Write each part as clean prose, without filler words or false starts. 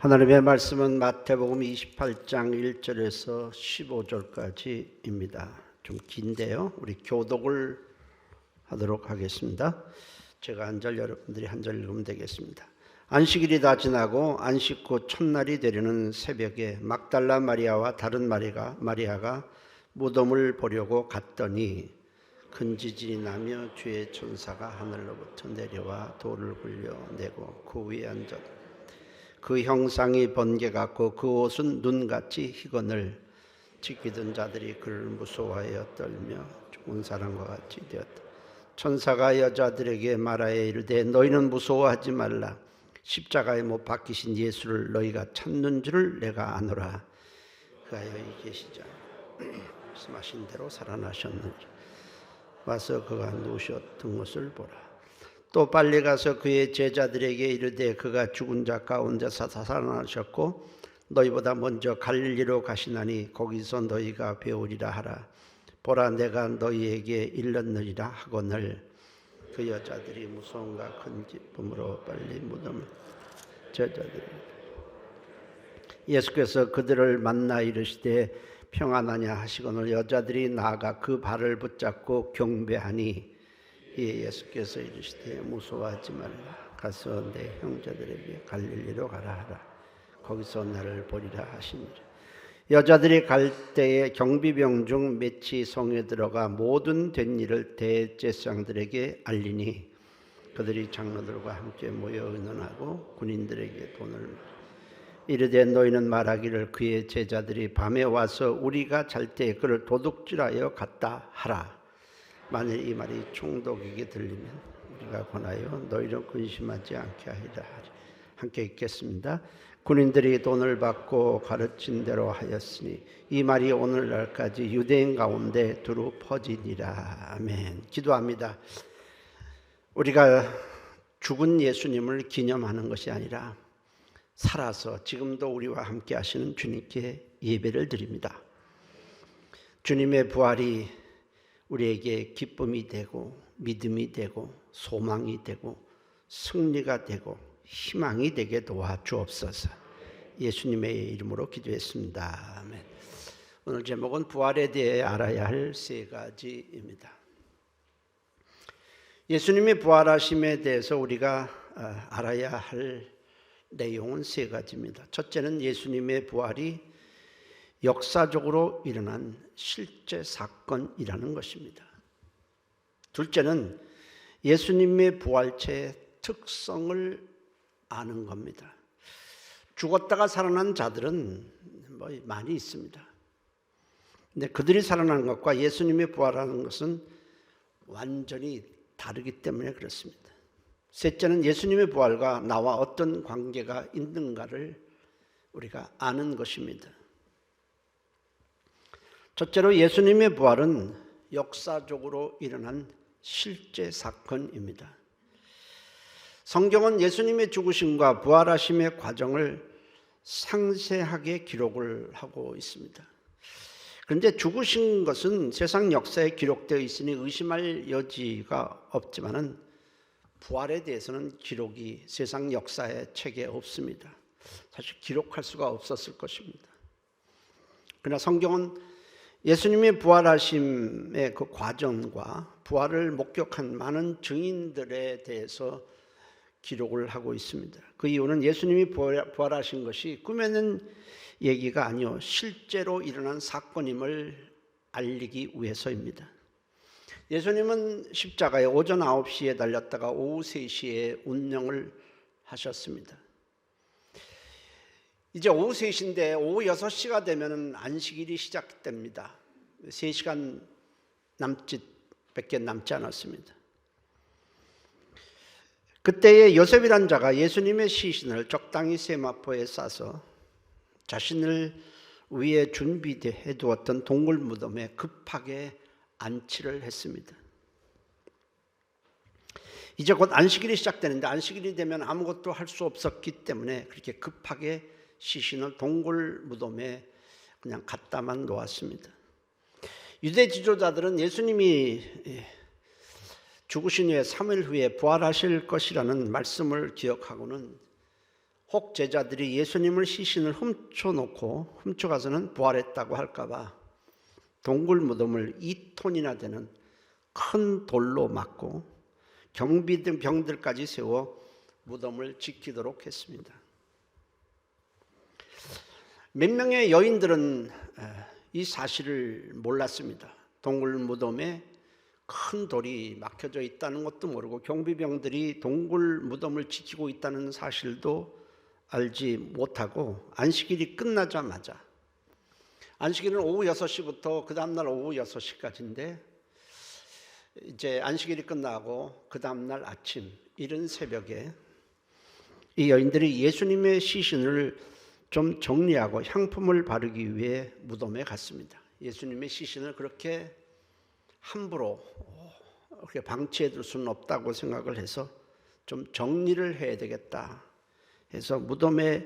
하나님의 말씀은 마태복음 28장 1절에서 15절까지입니다. 좀 긴데요. 우리 교독을 하도록 하겠습니다. 제가 한 절, 여러분들이 한 절 읽으면 되겠습니다. 안식일이 다 지나고 안식 후 첫날이 되려는 새벽에 막달라 마리아와 다른 마리아가 무덤을 보려고 갔더니 큰 지진이 나며 주의 천사가 하늘로부터 내려와 돌을 굴려내고 그 위에 앉았다. 그 형상이 번개 같고 그 옷은 눈같이 희건을 지키던 자들이 그를 무서워하여 떨며 죽은 사람과 같이 되었다. 천사가 여자들에게 말하여 이르되 너희는 무서워하지 말라. 십자가에 못 박히신 예수를 너희가 찾는 줄을 내가 아노라. 그가 여기 계시자 말씀하신 대로 살아나셨느니라. 와서 그가 누우셨던 것을 보라. 또 빨리 가서 그의 제자들에게 이르되 그가 죽은 자 가운데서 살아나셨고 너희보다 먼저 갈릴리로 가시나니 거기서 너희가 배우리라 하라. 보라 내가 너희에게 일렀느니라 하거늘. 그 여자들이 무서움과 큰 기쁨으로 빨리 무덤을 제자들이 예수께서 그들을 만나 이르시되 평안하냐 하시거늘 여자들이 나아가 그 발을 붙잡고 경배하니 이에 예수께서 이르시되 무서워하지 말라. 가서 내 형제들에게 갈릴리로 가라 하라. 거기서 나를 보리라 하시니라. 여자들이 갈 때에 경비병 중 몇이 성에 들어가 모든 된 일을 대제사장들에게 알리니 그들이 장로들과 함께 모여 의논하고 군인들에게 돈을 이르되 너희는 말하기를 그의 제자들이 밤에 와서 우리가 잘 때 그를 도둑질하여 갔다 하라. 만일 이 말이 총독에게 들리면 우리가 권하여 너희를 근심하지 않게 하리라. 함께 읽겠습니다. 군인들이 돈을 받고 가르친 대로 하였으니 이 말이 오늘날까지 유대인 가운데 두루 퍼지니라. 아멘. 기도합니다. 우리가 죽은 예수님을 기념하는 것이 아니라 살아서 지금도 우리와 함께 하시는 주님께 예배를 드립니다. 주님의 부활이 우리에게 기쁨이 되고 믿음이 되고 소망이 되고 승리가 되고 희망이 되게 도와주옵소서. 예수님의 이름으로 기도했습니다. 아멘. 오늘 제목은 부활에 대해 알아야 할 세 가지입니다. 예수님의 부활하심에 대해서 우리가 알아야 할 내용은 세 가지입니다. 첫째는 예수님의 부활이 역사적으로 일어난 실제 사건이라는 것입니다. 둘째는 예수님의 부활체의 특성을 아는 겁니다. 죽었다가 살아난 자들은 많이 있습니다. 근데 그들이 살아난 것과 예수님의 부활하는 것은 완전히 다르기 때문에 그렇습니다. 셋째는 예수님의 부활과 나와 어떤 관계가 있는가를 우리가 아는 것입니다. 첫째로 예수님의 부활은 역사적으로 일어난 실제 사건입니다. 성경은 예수님의 죽으심과 부활하심의 과정을 상세하게 기록을 하고 있습니다. 그런데 죽으신 것은 세상 역사에 기록되어 있으니 의심할 여지가 없지만은 부활에 대해서는 기록이 세상 역사의 책에 없습니다. 사실 기록할 수가 없었을 것입니다. 그러나 성경은 예수님의 부활하심의 그 과정과 부활을 목격한 많은 증인들에 대해서 기록을 하고 있습니다. 그 이유는 예수님이 부활하신 것이 꾸며낸 얘기가 아니요 실제로 일어난 사건임을 알리기 위해서입니다. 예수님은 십자가에 오전 9시에 달렸다가 오후 3시에 운명을 하셨습니다. 이제 오후 3시인데 오후 6시가 되면 안식일이 시작됩니다. 3시간 남짓밖에 남지 않았습니다. 그때에 요셉이란 자가 예수님의 시신을 적당히 세마포에 싸서 자신을 위해 준비해 두었던 동굴 무덤에 급하게 안치를 했습니다. 이제 곧 안식일이 시작되는데 안식일이 되면 아무것도 할 수 없었기 때문에 그렇게 급하게 시신을 동굴 무덤에 그냥 갖다만 놓았습니다. 유대 지도자들은 예수님이 죽으신 후에 3일 후에 부활하실 것이라는 말씀을 기억하고는 혹 제자들이 예수님을 시신을 훔쳐가서는 부활했다고 할까봐 동굴 무덤을 2톤이나 되는 큰 돌로 막고 경비병들까지 세워 무덤을 지키도록 했습니다. 몇 명의 여인들은 이 사실을 몰랐습니다. 동굴 무덤에 큰 돌이 막혀져 있다는 것도 모르고 경비병들이 동굴 무덤을 지키고 있다는 사실도 알지 못하고 안식일이 끝나자마자, 안식일은 오후 6시부터 그 다음날 오후 6시까지인데 이제 안식일이 끝나고 그 다음날 아침 이른 새벽에 이 여인들이 예수님의 시신을 좀 정리하고 향품을 바르기 위해 무덤에 갔습니다. 예수님의 시신을 그렇게 함부로 이렇게 방치해 둘 수는 없다고 생각을 해서 좀 정리를 해야 되겠다 해서 무덤에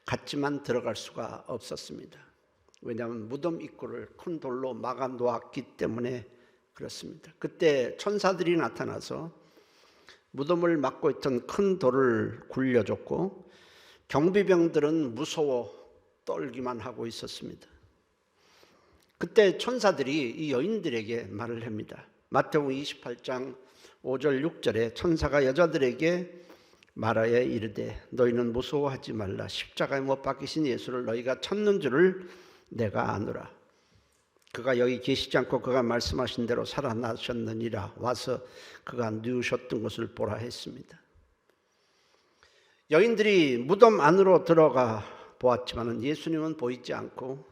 갔지만 들어갈 수가 없었습니다. 왜냐하면 무덤 입구를 큰 돌로 막아 놓았기 때문에 그렇습니다. 그때 천사들이 나타나서 무덤을 막고 있던 큰 돌을 굴려줬고 경비병들은 무서워 떨기만 하고 있었습니다. 그때 천사들이 이 여인들에게 말을 합니다. 마태복음 28장 5절 6절에 천사가 여자들에게 말하여 이르되 너희는 무서워하지 말라. 십자가에 못 박히신 예수를 너희가 찾는 줄을 내가 아노라. 그가 여기 계시지 않고 그가 말씀하신 대로 살아나셨느니라. 와서 그가 누우셨던 것을 보라 했습니다. 여인들이 무덤 안으로 들어가 보았지만 예수님은 보이지 않고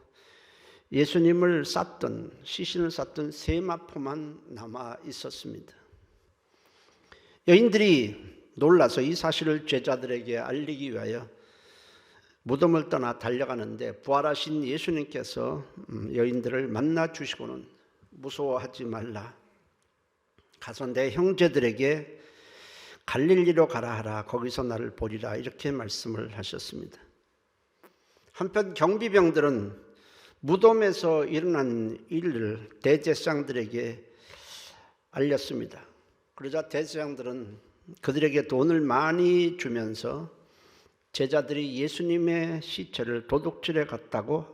예수님을 쌌던, 시신을 쌌던 세마포만 남아 있었습니다. 여인들이 놀라서 이 사실을 제자들에게 알리기 위하여 무덤을 떠나 달려가는데 부활하신 예수님께서 여인들을 만나 주시고는 무서워하지 말라. 가서 내 형제들에게 갈릴리로 가라 하라. 거기서 나를 보리라. 이렇게 말씀을 하셨습니다. 한편 경비병들은 무덤에서 일어난 일을 대제사장들에게 알렸습니다. 그러자 대제사장들은 그들에게 돈을 많이 주면서 제자들이 예수님의 시체를 도둑질해 갔다고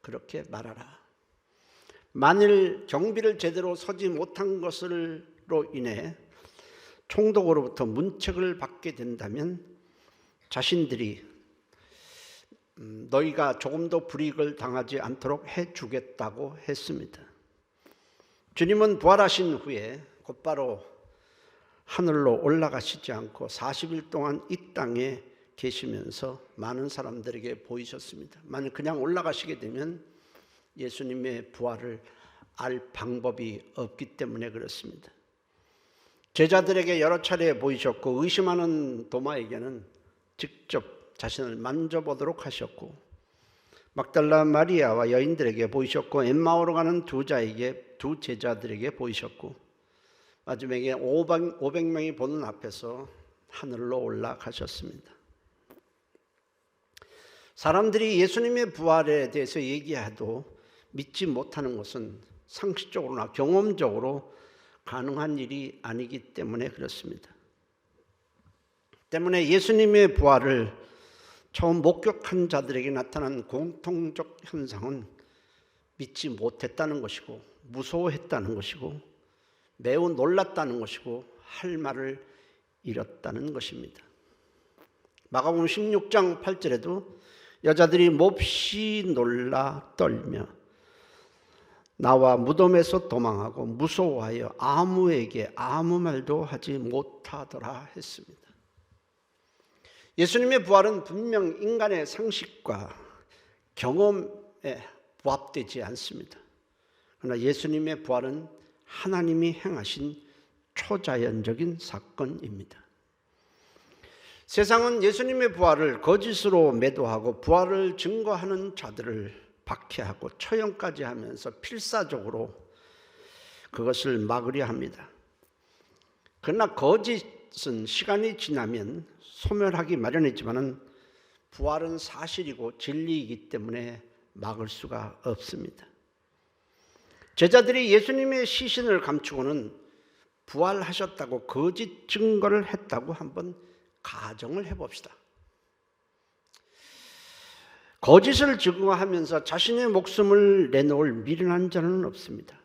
그렇게 말하라. 만일 경비를 제대로 서지 못한 것으로 인해 총독으로부터 문책을 받게 된다면 자신들이 너희가 조금도 불이익을 당하지 않도록 해주겠다고 했습니다. 주님은 부활하신 후에 곧바로 하늘로 올라가시지 않고 40일 동안 이 땅에 계시면서 많은 사람들에게 보이셨습니다. 만약 그냥 올라가시게 되면 예수님의 부활을 알 방법이 없기 때문에 그렇습니다. 제자들에게 여러 차례 보이셨고 의심하는 도마에게는 직접 자신을 만져보도록 하셨고 막달라 마리아와 여인들에게 보이셨고 엠마오로 가는 두 제자들에게 보이셨고 마지막에 500명이 보는 앞에서 하늘로 올라가셨습니다. 사람들이 예수님의 부활에 대해서 얘기해도 믿지 못하는 것은 상식적으로나 경험적으로 가능한 일이 아니기 때문에 그렇습니다. 때문에 예수님의 부활을 처음 목격한 자들에게 나타난 공통적 현상은 믿지 못했다는 것이고 무서워했다는 것이고 매우 놀랐다는 것이고 할 말을 잃었다는 것입니다. 마가복음 16장 8절에도 여자들이 몹시 놀라 떨며 나와 무덤에서 도망하고 무서워하여 아무에게 아무 말도 하지 못하더라 했습니다. 예수님의 부활은 분명 인간의 상식과 경험에 부합되지 않습니다. 그러나 예수님의 부활은 하나님이 행하신 초자연적인 사건입니다. 세상은 예수님의 부활을 거짓으로 매도하고 부활을 증거하는 자들을 박해하고 처형까지 하면서 필사적으로 그것을 막으려 합니다. 그러나 거짓은 시간이 지나면 소멸하기 마련이지만 부활은 사실이고 진리이기 때문에 막을 수가 없습니다. 제자들이 예수님의 시신을 감추고는 부활하셨다고 거짓 증거를 했다고 한번 가정을 해봅시다. 거짓을 증거하면서 자신의 목숨을 내놓을 미련한 자는 없습니다.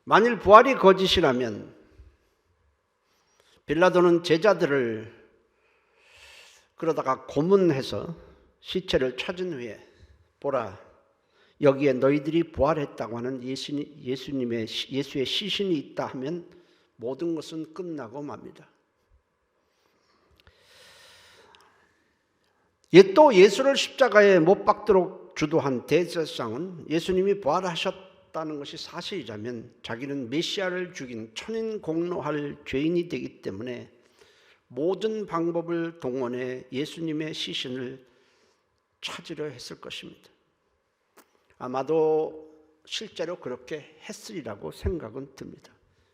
만일 부활이 거짓이라면 빌라도는 제자들을 그러다가 고문해서 시체를 찾은 후에 보라, 여기에 너희들이 부활했다고 하는 예수의 시신이 있다 하면 모든 것은 끝나고 맙니다. 또 예수를 십자가에 못 박도록 주도한 대제사장은 예수님이 부활하셨다는 것이 사실이라면 자기는 메시아를 죽인 천인 공로할 죄인이 되기 때문에 모든 방법을 동원해 예수님의 시신을 찾으려 했을 것입니다. 아마도 실제로 그렇게 했으리라고 생각은 듭니다.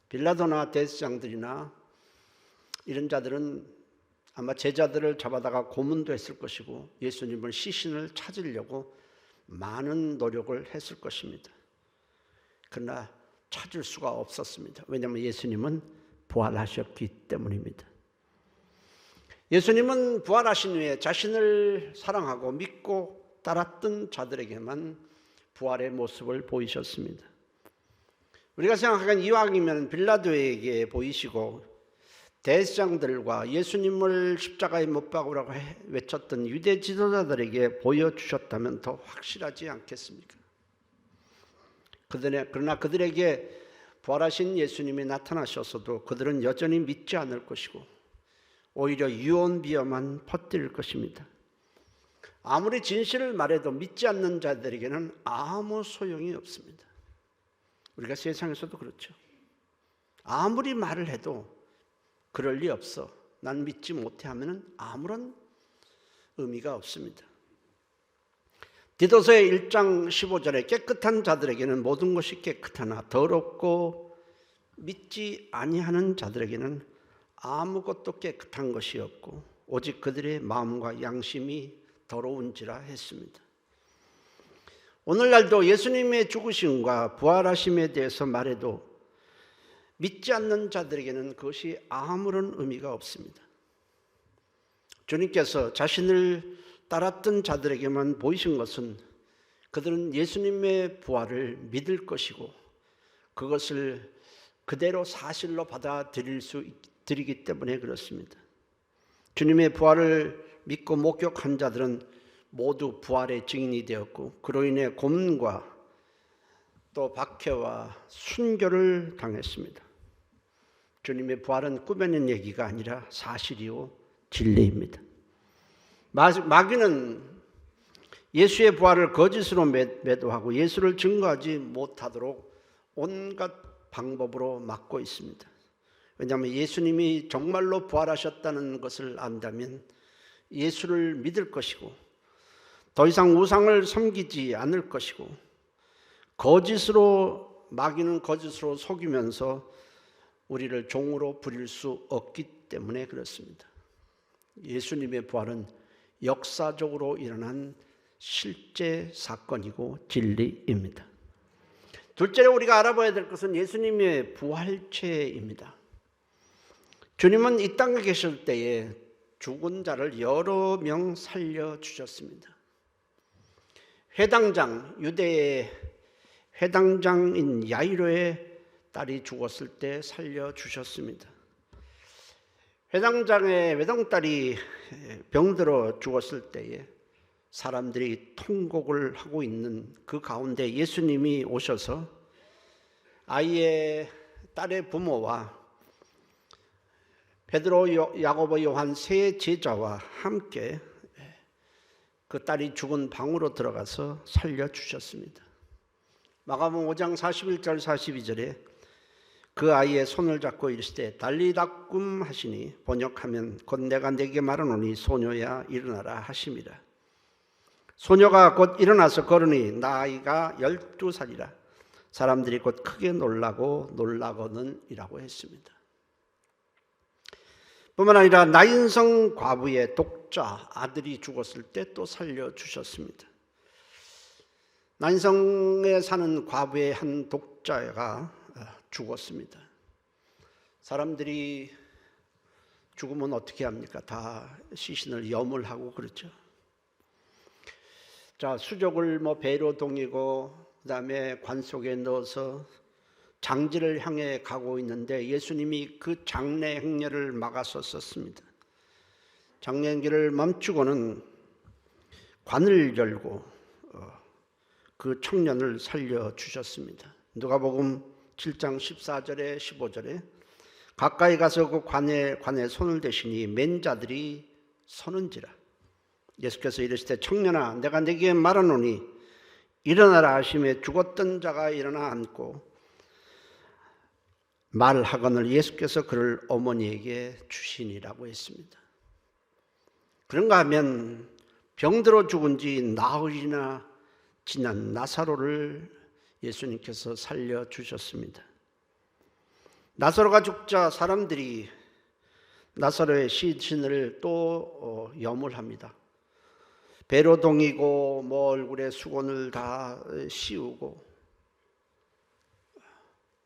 빌라도나 대제사장들이나 이런 자들은 아마 제자들을 잡아다가 고문도 했을 것이고 예수님을 시신을 찾으려고 많은 노력을 했을 것입니다. 그러나 찾을 수가 없었습니다. 왜냐하면 예수님은 부활하셨기 때문입니다. 예수님은 부활하신 후에 자신을 사랑하고 믿고 따랐던 자들에게만 부활의 모습을 보이셨습니다. 우리가 생각하기엔 이왕이면 빌라도에게 보이시고 대제사장들과 예수님을 십자가에 못 박으라고 외쳤던 유대 지도자들에게 보여주셨다면 더 확실하지 않겠습니까? 그러나 그들에게 부활하신 예수님이 나타나셨어도 그들은 여전히 믿지 않을 것이고 오히려 유언비어만 퍼뜨릴 것입니다. 아무리 진실을 말해도 믿지 않는 자들에게는 아무 소용이 없습니다. 우리가 세상에서도 그렇죠. 아무리 말을 해도 그럴 리 없어, 난 믿지 못해 하면 아무런 의미가 없습니다. 디도서의 1장 15절에 깨끗한 자들에게는 모든 것이 깨끗하나 더럽고 믿지 아니하는 자들에게는 아무것도 깨끗한 것이 없고 오직 그들의 마음과 양심이 더러운지라 했습니다. 오늘날도 예수님의 죽으심과 부활하심에 대해서 말해도 믿지 않는 자들에게는 그것이 아무런 의미가 없습니다. 주님께서 자신을 따랐던 자들에게만 보이신 것은 그들은 예수님의 부활을 믿을 것이고 그것을 그대로 사실로 받아들이기 때문에 그렇습니다. 주님의 부활을 믿고 목격한 자들은 모두 부활의 증인이 되었고 그로 인해 고문과 또 박해와 순교를 당했습니다. 주님의 부활은 꾸며낸 얘기가 아니라 사실이요 진리입니다. 마귀는 예수의 부활을 거짓으로 매도하고 예수를 증거하지 못하도록 온갖 방법으로 막고 있습니다. 왜냐하면 예수님이 정말로 부활하셨다는 것을 안다면 예수를 믿을 것이고 더 이상 우상을 섬기지 않을 것이고 마귀는 거짓으로 속이면서 우리를 종으로 부릴 수 없기 때문에 그렇습니다. 예수님의 부활은 역사적으로 일어난 실제 사건이고 진리입니다. 둘째로 우리가 알아봐야 될 것은 예수님의 부활체입니다. 주님은 이 땅에 계실 때에 죽은 자를 여러 명 살려주셨습니다. 유대의 회당장인 야이로의 딸이 죽었을 때 살려주셨습니다. 회당장의 외동딸이 병들어 죽었을 때에 사람들이 통곡을 하고 있는 그 가운데 예수님이 오셔서 딸의 부모와 베드로, 야고보, 요한 세 제자와 함께 그 딸이 죽은 방으로 들어가서 살려주셨습니다. 마가복음 5장 41절 42절에 그 아이의 손을 잡고 이르시되 달리다꿈 하시니 번역하면 곧 내가 네게 말하노니 소녀야 일어나라 하심이라. 소녀가 곧 일어나서 걸으니 나이가 12살이라. 사람들이 곧 크게 놀라거든이라고 했습니다. 뿐만 아니라 나인성 과부의 독자 아들이 죽었을 때 또 살려주셨습니다. 나인성에 사는 과부의 한 독자가 죽었습니다. 사람들이 죽으면 어떻게 합니까? 다 시신을 염을 하고 그렇죠. 자, 수족을 배로 동이고 그다음에 관 속에 넣어서 장지를 향해 가고 있는데 예수님이 그 장례 행렬을 막았었습니다. 장례 행렬을 멈추고는 관을 열고 그 청년을 살려주셨습니다. 누가복음 7장 14절에 15절에 가까이 가서 그 관에 손을 대시니 맨 자들이 서는지라. 예수께서 이르시되 청년아 내가 네게 말하노니 일어나라 하시매 죽었던 자가 일어나 앉고 말하거늘 예수께서 그를 어머니에게 주시니라고 했습니다. 그런가 하면 병들어 죽은 지 나흘이나 지난 나사로를 예수님께서 살려주셨습니다. 나사로가 죽자 사람들이 나사로의 시신을 또 염을 배로 동이고 얼굴에 수건을 다 씌우고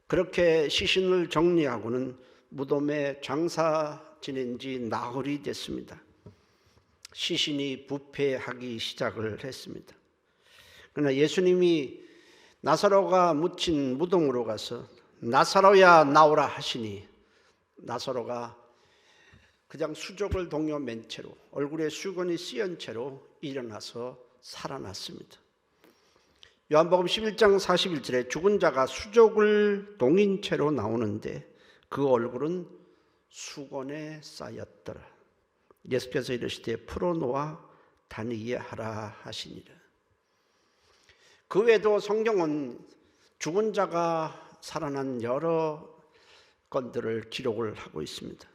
그렇게 시신을 정리하고는 무덤에 장사 지낸 지 나흘이 됐습니다. 시신이 부패하기 시작을 했습니다. 그러나 예수님이 나사로가 묻힌 무덤으로 가서 나사로야 나오라 하시니 나사로가 그냥 수족을 동여 맨 채로 얼굴에 수건이 씌은 채로 일어나서 살아났습니다. 요한복음 11장 41절에 죽은 자가 수족을 동인 채로 나오는데 그 얼굴은 수건에 쌓였더라. 예수께서 이르시되 풀어놓아 다니게 하라 하시니라. 그 외에도 성경은 죽은 자가 살아난 여러 건들을 기록을 하고 있습니다.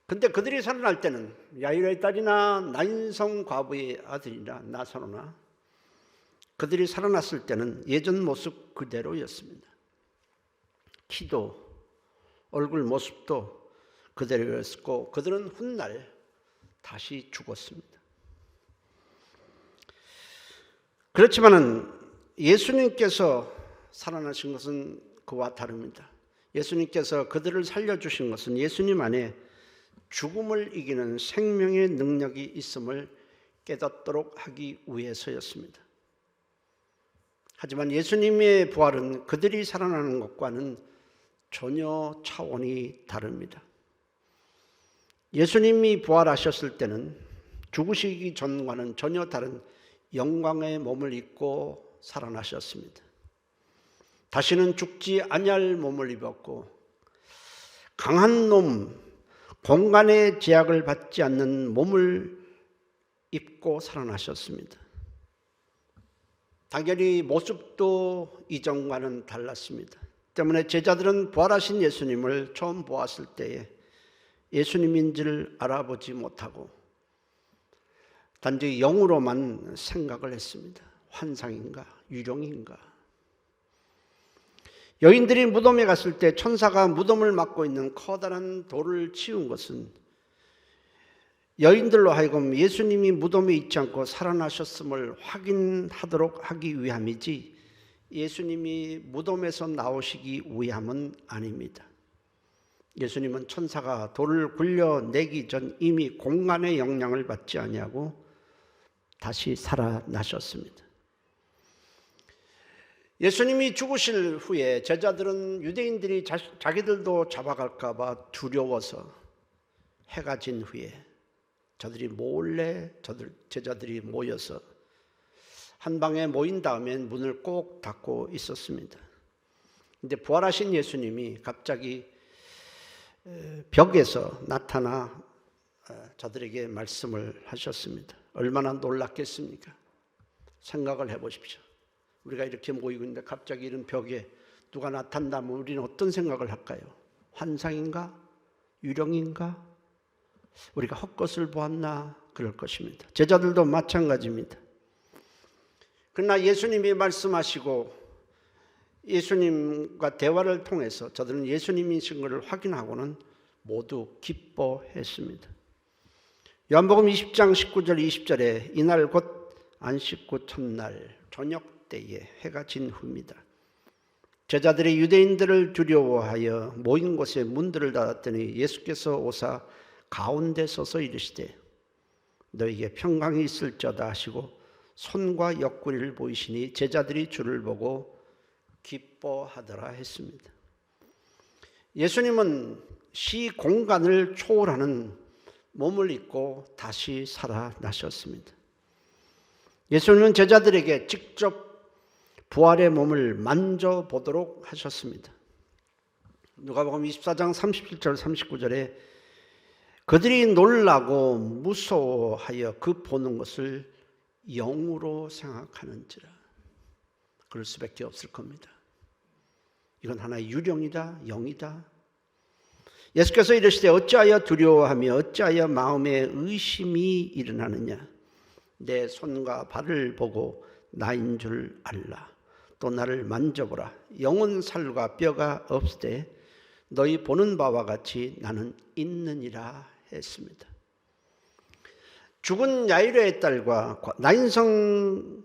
근데 그들이 살아날 때는 야이로의 딸이나 나인성 과부의 아들이나 나사로나 그들이 살아났을 때는 예전 모습 그대로였습니다. 키도 얼굴 모습도 그대로였고 그들은 훗날 다시 죽었습니다. 그렇지만은 예수님께서 살아나신 것은 그와 다릅니다. 예수님께서 그들을 살려주신 것은 예수님 안에 죽음을 이기는 생명의 능력이 있음을 깨닫도록 하기 위해서였습니다. 하지만 예수님의 부활은 그들이 살아나는 것과는 전혀 차원이 다릅니다. 예수님이 부활하셨을 때는 죽으시기 전과는 전혀 다른 영광의 몸을 입고 살아나셨습니다. 다시는 죽지 아니할 몸을 입었고 강한 놈, 공간의 제약을 받지 않는 몸을 입고 살아나셨습니다. 당연히 모습도 이전과는 달랐습니다. 때문에 제자들은 부활하신 예수님을 처음 보았을 때에 예수님인지를 알아보지 못하고 단지 영으로만 생각을 했습니다. 환상인가 유령인가. 여인들이 무덤에 갔을 때 천사가 무덤을 막고 있는 커다란 돌을 치운 것은 여인들로 하여금 예수님이 무덤에 있지 않고 살아나셨음을 확인하도록 하기 위함이지 예수님이 무덤에서 나오시기 위함은 아닙니다. 예수님은 천사가 돌을 굴려내기 전 이미 공간의 영향을 받지 아니하고 다시 살아나셨습니다. 예수님이 죽으실 후에 제자들은 유대인들이 자기들도 잡아갈까 봐 두려워서 해가 진 후에 저들이 몰래 제자들이 모여서 한 방에 모인 다음엔 문을 꼭 닫고 있었습니다. 근데 부활하신 예수님이 갑자기 벽에서 나타나 저들에게 말씀을 하셨습니다. 얼마나 놀랐겠습니까? 생각을 해보십시오. 우리가 이렇게 모이고 있는데 갑자기 이런 벽에 누가 나타난다면 우리는 어떤 생각을 할까요? 환상인가? 유령인가? 우리가 헛것을 보았나? 그럴 것입니다. 제자들도 마찬가지입니다. 그러나 예수님이 말씀하시고 예수님과 대화를 통해서 저들은 예수님이신 것을 확인하고는 모두 기뻐했습니다. 요한복음 20장 19절 20절에 이날 곧 안식구 첫날 저녁 때에 해가 진 후입니다. 제자들이 유대인들을 두려워하여 모인 곳에 문들을 닫았더니 예수께서 오사 가운데 서서 이르시되 너에게 평강이 있을지어다 하시고 손과 옆구리를 보이시니 제자들이 주를 보고 기뻐하더라 했습니다. 예수님은 시공간을 초월하는 몸을 입고 다시 살아나셨습니다. 예수님은 제자들에게 직접 부활의 몸을 만져보도록 하셨습니다. 누가복음 24장 37절 39절에 그들이 놀라고 무서워하여 그 보는 것을 영으로 생각하는지라. 그럴 수밖에 없을 겁니다. 이건 하나의 유령이다, 영이다. 예수께서 이르시되 어찌하여 두려워하며 어찌하여 마음에 의심이 일어나느냐. 내 손과 발을 보고 나인 줄 알라. 또 나를 만져보라. 영은 살과 뼈가 없으되 너희 보는 바와 같이 나는 있느니라 했습니다. 죽은 야이로의 딸과 나인성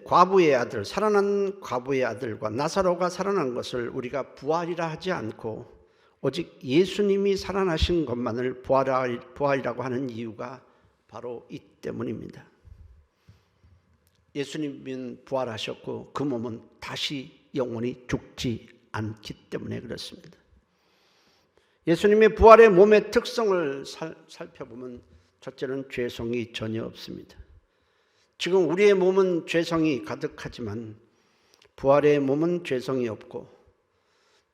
과부의 아들, 살아난 과부의 아들과 나사로가 살아난 것을 우리가 부활이라 하지 않고 오직 예수님이 살아나신 것만을 부활이라고 하는 이유가 바로 이 때문입니다. 예수님은 부활하셨고 그 몸은 다시 영원히 죽지 않기 때문에 그렇습니다. 예수님의 부활의 몸의 특성을 살펴보면 첫째는 죄성이 전혀 없습니다. 지금 우리의 몸은 죄성이 가득하지만 부활의 몸은 죄성이 없고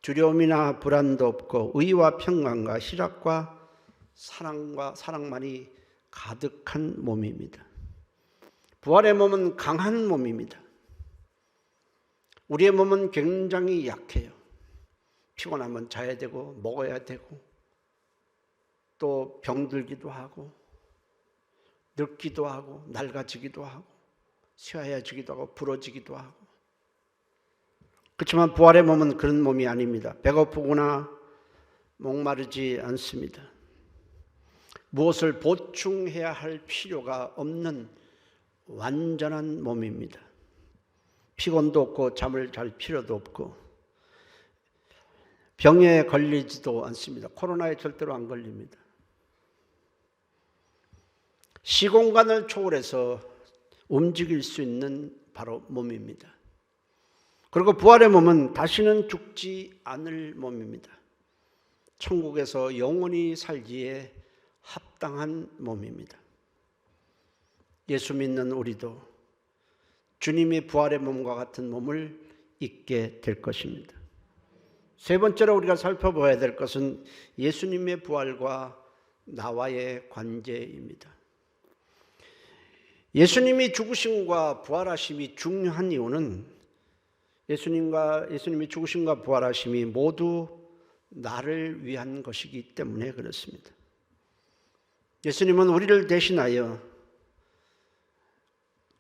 두려움이나 불안도 없고 의와 평강과 희락과 사랑만이 가득한 몸입니다. 부활의 몸은 강한 몸입니다. 우리의 몸은 굉장히 약해요. 피곤하면 자야 되고 먹어야 되고 또 병들기도 하고 늙기도 하고 낡아지기도 하고 쇠하여지기도 하고 부러지기도 하고. 그렇지만 부활의 몸은 그런 몸이 아닙니다. 배고프거나 목마르지 않습니다. 무엇을 보충해야 할 필요가 없는 완전한 몸입니다. 피곤도 없고 잠을 잘 필요도 없고 병에 걸리지도 않습니다. 코로나에 절대로 안 걸립니다. 시공간을 초월해서 움직일 수 있는 바로 몸입니다. 그리고 부활의 몸은 다시는 죽지 않을 몸입니다. 천국에서 영원히 살기에 합당한 몸입니다. 예수 믿는 우리도 주님의 부활의 몸과 같은 몸을 입게 될 것입니다. 세 번째로 우리가 살펴봐야 될 것은 예수님의 부활과 나와의 관계입니다. 예수님이 죽으심과 부활하심이 중요한 이유는 예수님이 죽으심과 부활하심이 모두 나를 위한 것이기 때문에 그렇습니다. 예수님은 우리를 대신하여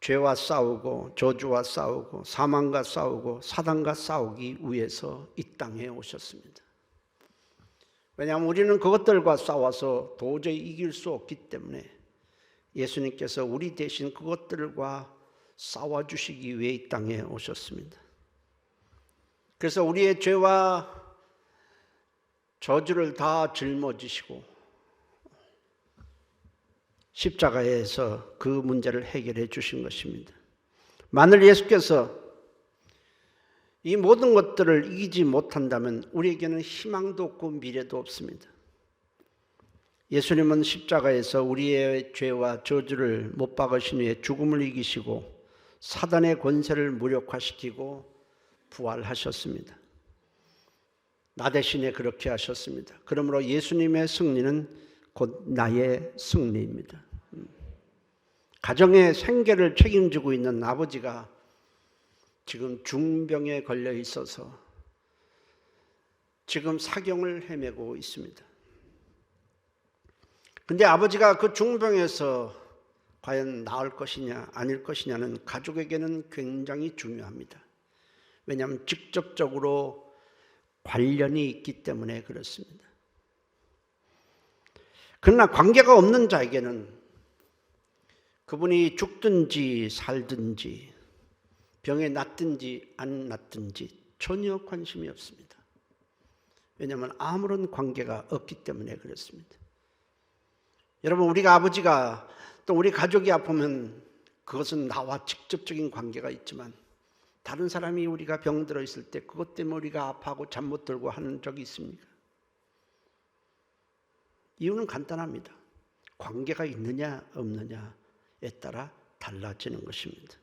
죄와 싸우고 저주와 싸우고 사망과 싸우고 사단과 싸우기 위해서 이 땅에 오셨습니다. 왜냐하면 우리는 그것들과 싸워서 도저히 이길 수 없기 때문에 예수님께서 우리 대신 그것들과 싸워주시기 위해 이 땅에 오셨습니다. 그래서 우리의 죄와 저주를 다 짊어지시고 십자가에서 그 문제를 해결해 주신 것입니다. 만일 예수께서 이 모든 것들을 이기지 못한다면 우리에게는 희망도 없고 미래도 없습니다. 예수님은 십자가에서 우리의 죄와 저주를 못 박으신 후에 죽음을 이기시고 사단의 권세를 무력화시키고 부활하셨습니다. 나 대신에 그렇게 하셨습니다. 그러므로 예수님의 승리는 곧 나의 승리입니다. 가정의 생계를 책임지고 있는 아버지가 지금 중병에 걸려 있어서 지금 사경을 헤매고 있습니다. 근데 아버지가 그 중병에서 과연 나을 것이냐 아닐 것이냐는 가족에게는 굉장히 중요합니다. 왜냐하면 직접적으로 관련이 있기 때문에 그렇습니다. 그러나 관계가 없는 자에게는 그분이 죽든지 살든지 병에 낫든지 안 낫든지 전혀 관심이 없습니다. 왜냐하면 아무런 관계가 없기 때문에 그렇습니다. 여러분, 우리가 아버지가 또 우리 가족이 아프면 그것은 나와 직접적인 관계가 있지만 다른 사람이 우리가 병들어 있을 때 그것 때문에 우리가 아파하고 잠 못 들고 하는 적이 있습니까? 이유는 간단합니다. 관계가 있느냐 없느냐에 따라 달라지는 것입니다.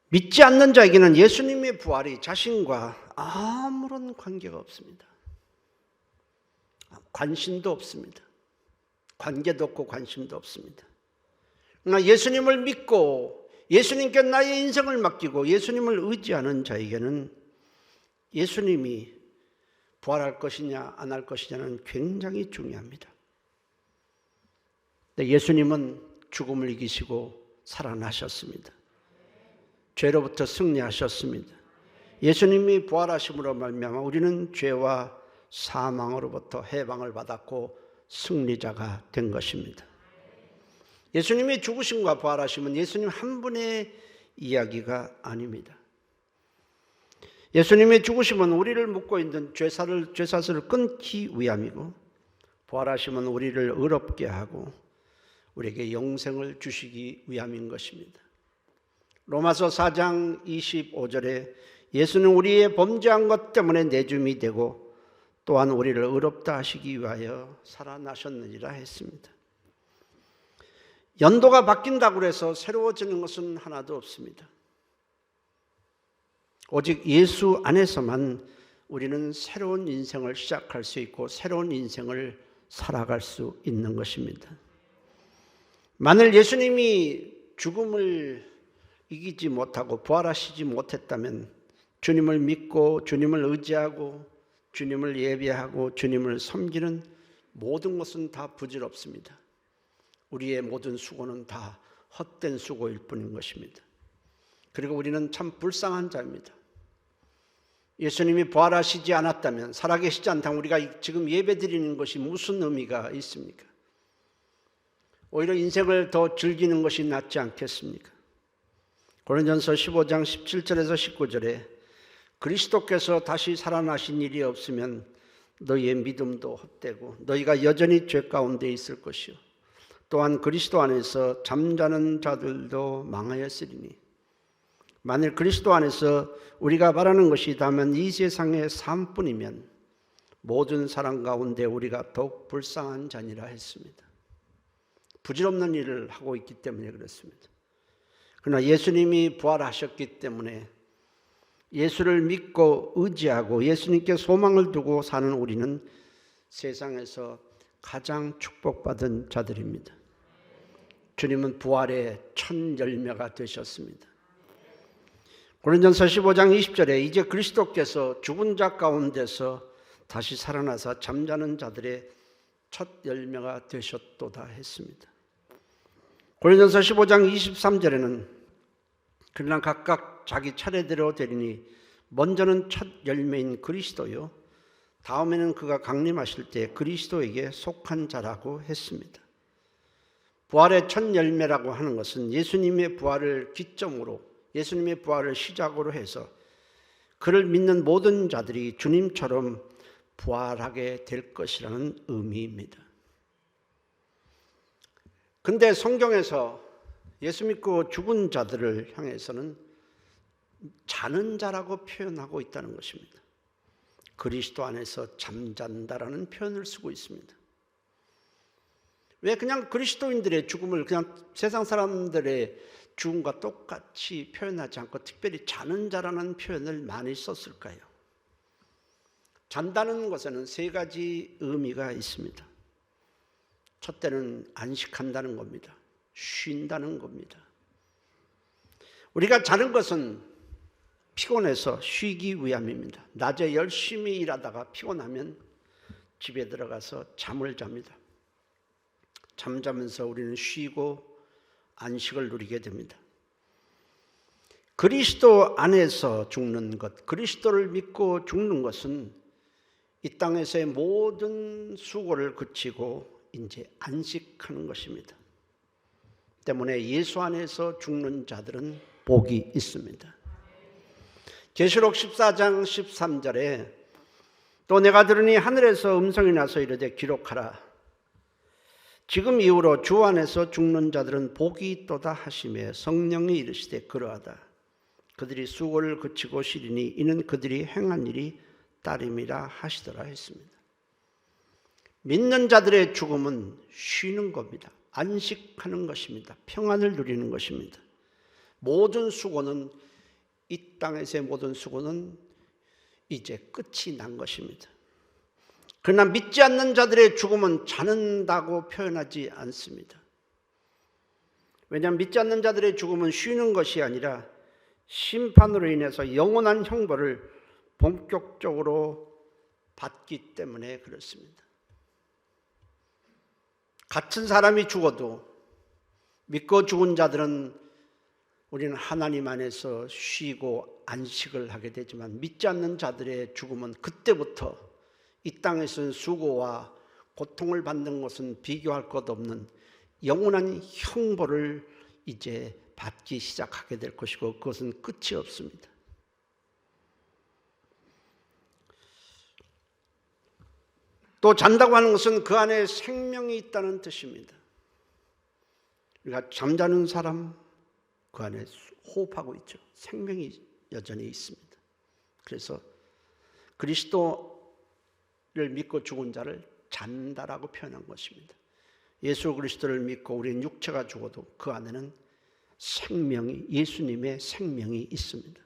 믿지 않는 자에게는 예수님의 부활이 자신과 아무런 관계가 없습니다. 관심도 없습니다. 관계도 없고 관심도 없습니다. 그러나 예수님을 믿고 예수님께 나의 인생을 맡기고 예수님을 의지하는 자에게는 예수님이 부활할 것이냐 안 할 것이냐는 굉장히 중요합니다. 예수님은 죽음을 이기시고 살아나셨습니다. 죄로부터 승리하셨습니다. 예수님이 부활하심으로 말미암아 우리는 죄와 사망으로부터 해방을 받았고 승리자가 된 것입니다. 예수님이 죽으심과 부활하심은 예수님 한 분의 이야기가 아닙니다. 예수님의 죽으심은 우리를 묶고 있는 죄사슬을 끊기 위함이고 부활하심은 우리를 의롭게 하고 우리에게 영생을 주시기 위함인 것입니다. 로마서 4장 25절에 예수는 우리의 범죄한 것 때문에 내줌이 되고 또한 우리를 의롭다 하시기 위하여 살아나셨느니라 했습니다. 연도가 바뀐다고 해서 새로워지는 것은 하나도 없습니다. 오직 예수 안에서만 우리는 새로운 인생을 시작할 수 있고 새로운 인생을 살아갈 수 있는 것입니다. 만일 예수님이 죽음을 이기지 못하고 부활하시지 못했다면 주님을 믿고 주님을 의지하고 주님을 예배하고 주님을 섬기는 모든 것은 다 부질없습니다. 우리의 모든 수고는 다 헛된 수고일 뿐인 것입니다. 그리고 우리는 참 불쌍한 자입니다. 예수님이 부활하시지 않았다면 살아계시지 않다면 우리가 지금 예배드리는 것이 무슨 의미가 있습니까? 오히려 인생을 더 즐기는 것이 낫지 않겠습니까? 고린도전서 15장 17절에서 19절에 그리스도께서 다시 살아나신 일이 없으면 너희의 믿음도 헛되고 너희가 여전히 죄 가운데 있을 것이요 또한 그리스도 안에서 잠자는 자들도 망하였으리니 만일 그리스도 안에서 우리가 바라는 것이 있다면 이 세상의 삶뿐이면 모든 사람 가운데 우리가 더욱 불쌍한 자니라 했습니다. 부질없는 일을 하고 있기 때문에 그렇습니다. 그러나 예수님이 부활하셨기 때문에 예수를 믿고 의지하고 예수님께 소망을 두고 사는 우리는 세상에서 가장 축복받은 자들입니다. 주님은 부활의 첫 열매가 되셨습니다. 고린도전서 15장 20절에 이제 그리스도께서 죽은 자 가운데서 다시 살아나서 잠자는 자들의 첫 열매가 되셨도다 했습니다. 고린도전서 15장 23절에는 그러나 각각 자기 차례대로 되리니 먼저는 첫 열매인 그리스도요 다음에는 그가 강림하실 때 그리스도에게 속한 자라고 했습니다. 부활의 첫 열매라고 하는 것은 예수님의 부활을 기점으로 예수님의 부활을 시작으로 해서 그를 믿는 모든 자들이 주님처럼 부활하게 될 것이라는 의미입니다. 근데 성경에서 예수 믿고 죽은 자들을 향해서는 자는 자라고 표현하고 있다는 것입니다. 그리스도 안에서 잠잔다라는 표현을 쓰고 있습니다. 왜 그냥 그리스도인들의 죽음을 그냥 세상 사람들의 죽음과 똑같이 표현하지 않고 특별히 자는 자라는 표현을 많이 썼을까요? 잔다는 것에는 세 가지 의미가 있습니다. 첫째는 안식한다는 겁니다. 쉰다는 겁니다. 우리가 자는 것은 피곤해서 쉬기 위함입니다. 낮에 열심히 일하다가 피곤하면 집에 들어가서 잠을 잡니다. 잠자면서 우리는 쉬고 안식을 누리게 됩니다. 그리스도 안에서 죽는 것, 그리스도를 믿고 죽는 것은 이 땅에서의 모든 수고를 그치고 이제 안식하는 것입니다. 때문에 예수 안에서 죽는 자들은 복이 있습니다. 계시록 14장 13절에 또 내가 들으니 하늘에서 음성이 나서 이르되 기록하라. 지금 이후로 주 안에서 죽는 자들은 복이 있도다 하시며 성령이 이르시되 그러하다. 그들이 수고를 그치고 쉬리니 이는 그들이 행한 일이 따름이라 하시더라 했습니다. 믿는 자들의 죽음은 쉬는 겁니다. 안식하는 것입니다. 평안을 누리는 것입니다. 모든 수고는, 이 땅에서의 모든 수고는 이제 끝이 난 것입니다. 그러나 믿지 않는 자들의 죽음은 자는다고 표현하지 않습니다. 왜냐하면 믿지 않는 자들의 죽음은 쉬는 것이 아니라 심판으로 인해서 영원한 형벌을 본격적으로 받기 때문에 그렇습니다. 같은 사람이 죽어도 믿고 죽은 자들은 우리는 하나님 안에서 쉬고 안식을 하게 되지만 믿지 않는 자들의 죽음은 그때부터 이 땅에서는 수고와 고통을 받는 것은 비교할 것 없는 영원한 형벌을 이제 받기 시작하게 될 것이고 그것은 끝이 없습니다. 또 잔다고 하는 것은 그 안에 생명이 있다는 뜻입니다. 우리가 잠자는 사람 그 안에 호흡하고 있죠. 생명이 여전히 있습니다. 그래서 그리스도를 믿고 죽은 자를 잔다라고 표현한 것입니다. 예수 그리스도를 믿고 우리는 육체가 죽어도 그 안에는 생명이, 예수님의 생명이 있습니다.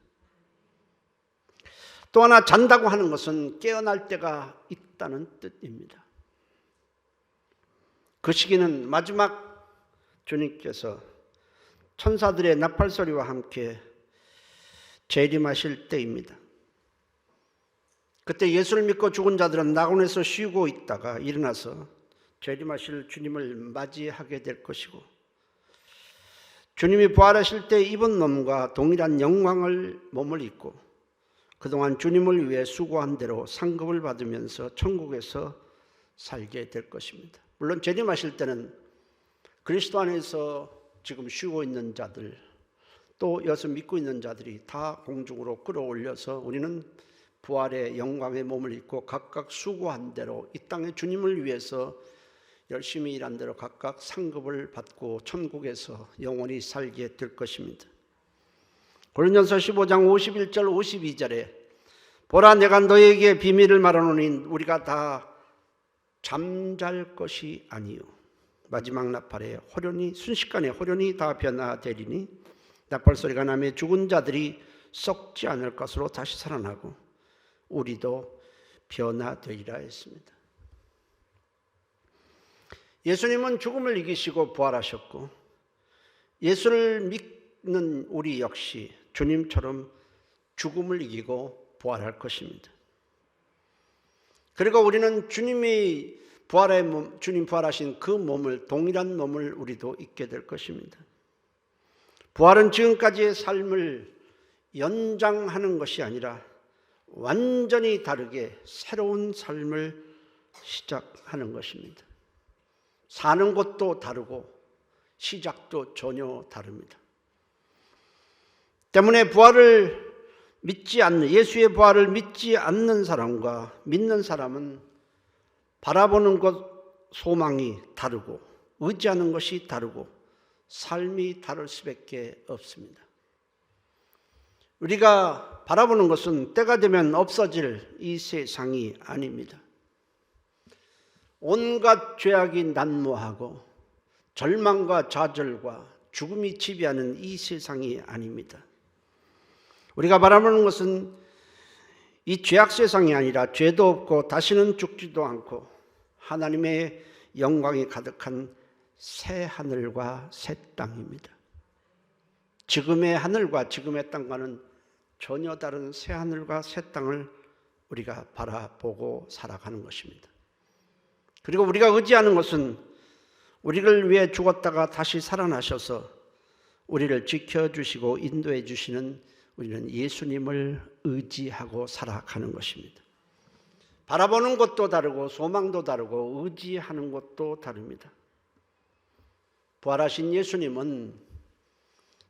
또 하나 잔다고 하는 것은 깨어날 때가 있다는 뜻입니다. 그 시기는 마지막 주님께서 천사들의 나팔소리와 함께 재림하실 때입니다. 그때 예수를 믿고 죽은 자들은 낙원에서 쉬고 있다가 일어나서 재림하실 주님을 맞이하게 될 것이고 주님이 부활하실 때 입은 몸과 동일한 영광을 몸을 입고 그동안 주님을 위해 수고한 대로 상급을 받으면서 천국에서 살게 될 것입니다. 물론 재림하실 때는 그리스도 안에서 지금 쉬고 있는 자들 또 여기서 믿고 있는 자들이 다 공중으로 끌어올려서 우리는 부활의 영광의 몸을 입고 각각 수고한 대로 이 땅에 주님을 위해서 열심히 일한 대로 각각 상급을 받고 천국에서 영원히 살게 될 것입니다. 고린도전서 15장 51절 52절에 보라 내가 너에게 비밀을 말하노니 우리가 다 잠잘 것이 아니요 마지막 나팔에 호련히 순식간에 호련히 다 변화되리니 나팔소리가 나며 죽은 자들이 썩지 않을 것으로 다시 살아나고 우리도 변화되리라 했습니다. 예수님은 죽음을 이기시고 부활하셨고 예수를 믿는 우리 역시 주님처럼 죽음을 이기고 부활할 것입니다. 그리고 우리는 주님이 주님 부활하신 그 몸을 동일한 몸을 우리도 입게 될 것입니다. 부활은 지금까지의 삶을 연장하는 것이 아니라 완전히 다르게 새로운 삶을 시작하는 것입니다. 사는 것도 다르고 시작도 전혀 다릅니다. 때문에 부활을 믿지 않는 예수의 부활을 믿지 않는 사람과 믿는 사람은 바라보는 것 소망이 다르고 의지하는 것이 다르고 삶이 다를 수밖에 없습니다. 우리가 바라보는 것은 때가 되면 없어질 이 세상이 아닙니다. 온갖 죄악이 난무하고 절망과 좌절과 죽음이 지배하는 이 세상이 아닙니다. 우리가 바라보는 것은 이 죄악 세상이 아니라 죄도 없고 다시는 죽지도 않고 하나님의 영광이 가득한 새 하늘과 새 땅입니다. 지금의 하늘과 지금의 땅과는 전혀 다른 새 하늘과 새 땅을 우리가 바라보고 살아가는 것입니다. 그리고 우리가 의지하는 것은 우리를 위해 죽었다가 다시 살아나셔서 우리를 지켜주시고 인도해 주시는 우리는 예수님을 의지하고 살아가는 것입니다. 바라보는 것도 다르고 소망도 다르고 의지하는 것도 다릅니다. 부활하신 예수님은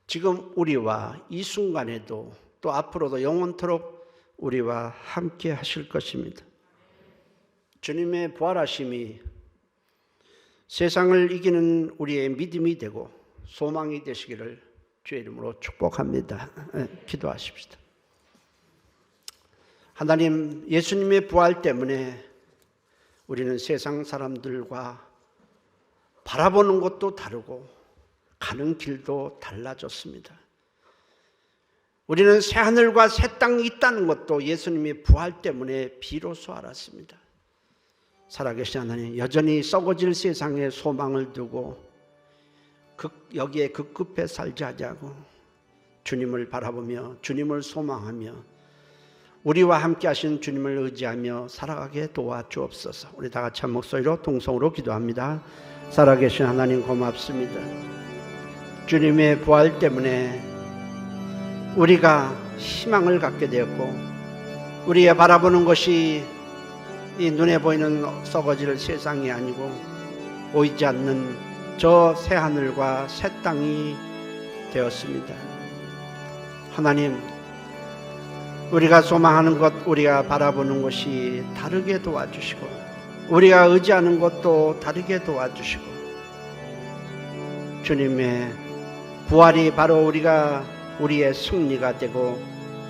지금 우리와 이 순간에도 또 앞으로도 영원토록 우리와 함께 하실 것입니다. 주님의 부활하심이 세상을 이기는 우리의 믿음이 되고 소망이 되시기를 주의 이름으로 축복합니다. 기도하십시다. 하나님, 예수님의 부활 때문에 우리는 세상 사람들과 바라보는 것도 다르고 가는 길도 달라졌습니다. 우리는 새 하늘과 새 땅이 있다는 것도 예수님의 부활 때문에 비로소 알았습니다. 살아계신 하나님, 여전히 썩어질 세상에 소망을 두고 여기에 급급해 살지 않고 주님을 바라보며 주님을 소망하며 우리와 함께 하신 주님을 의지하며 살아가게 도와주옵소서. 우리 다 같이 한 목소리로 동성으로 기도합니다. 살아계신 하나님, 고맙습니다. 주님의 부활 때문에 우리가 희망을 갖게 되었고 우리의 바라보는 것이 이 눈에 보이는 썩어질 세상이 아니고 보이지 않는 저 새 하늘과 새 땅이 되었습니다. 하나님, 우리가 소망하는 것, 우리가 바라보는 것이 다르게 도와주시고 우리가 의지하는 것도 다르게 도와주시고 주님의 부활이 바로 우리의 승리가 되고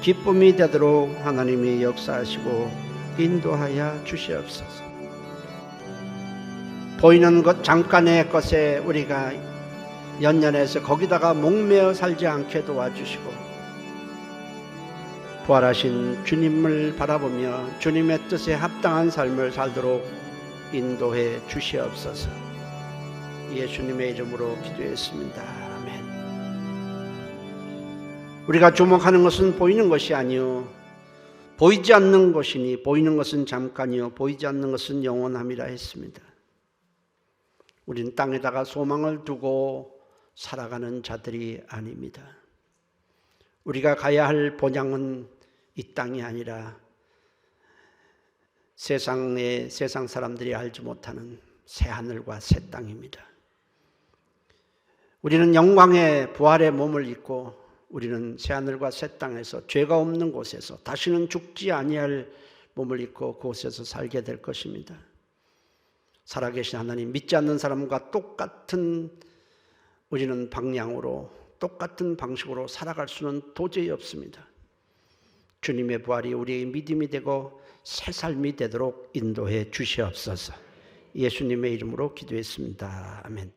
기쁨이 되도록 하나님이 역사하시고 인도하여 주시옵소서. 보이는 것 잠깐의 것에 우리가 연연해서 거기다가 목매어 살지 않게 도와주시고 부활하신 주님을 바라보며 주님의 뜻에 합당한 삶을 살도록 인도해 주시옵소서. 예수님의 이름으로 기도했습니다. 아멘. 우리가 주목하는 것은 보이는 것이 아니요 보이지 않는 것이니 보이는 것은 잠깐이요 보이지 않는 것은 영원함이라 했습니다. 우리는 땅에다가 소망을 두고 살아가는 자들이 아닙니다. 우리가 가야 할 본향은 이 땅이 아니라 세상 사람들이 알지 못하는 새 하늘과 새 땅입니다. 우리는 영광의 부활의 몸을 입고 우리는 새 하늘과 새 땅에서 죄가 없는 곳에서 다시는 죽지 아니할 몸을 입고 그곳에서 살게 될 것입니다. 살아계신 하나님, 믿지 않는 사람과 똑같은 우리는 방향으로 똑같은 방식으로 살아갈 수는 도저히 없습니다. 주님의 부활이 우리의 믿음이 되고 새 삶이 되도록 인도해 주시옵소서. 예수님의 이름으로 기도했습니다. 아멘.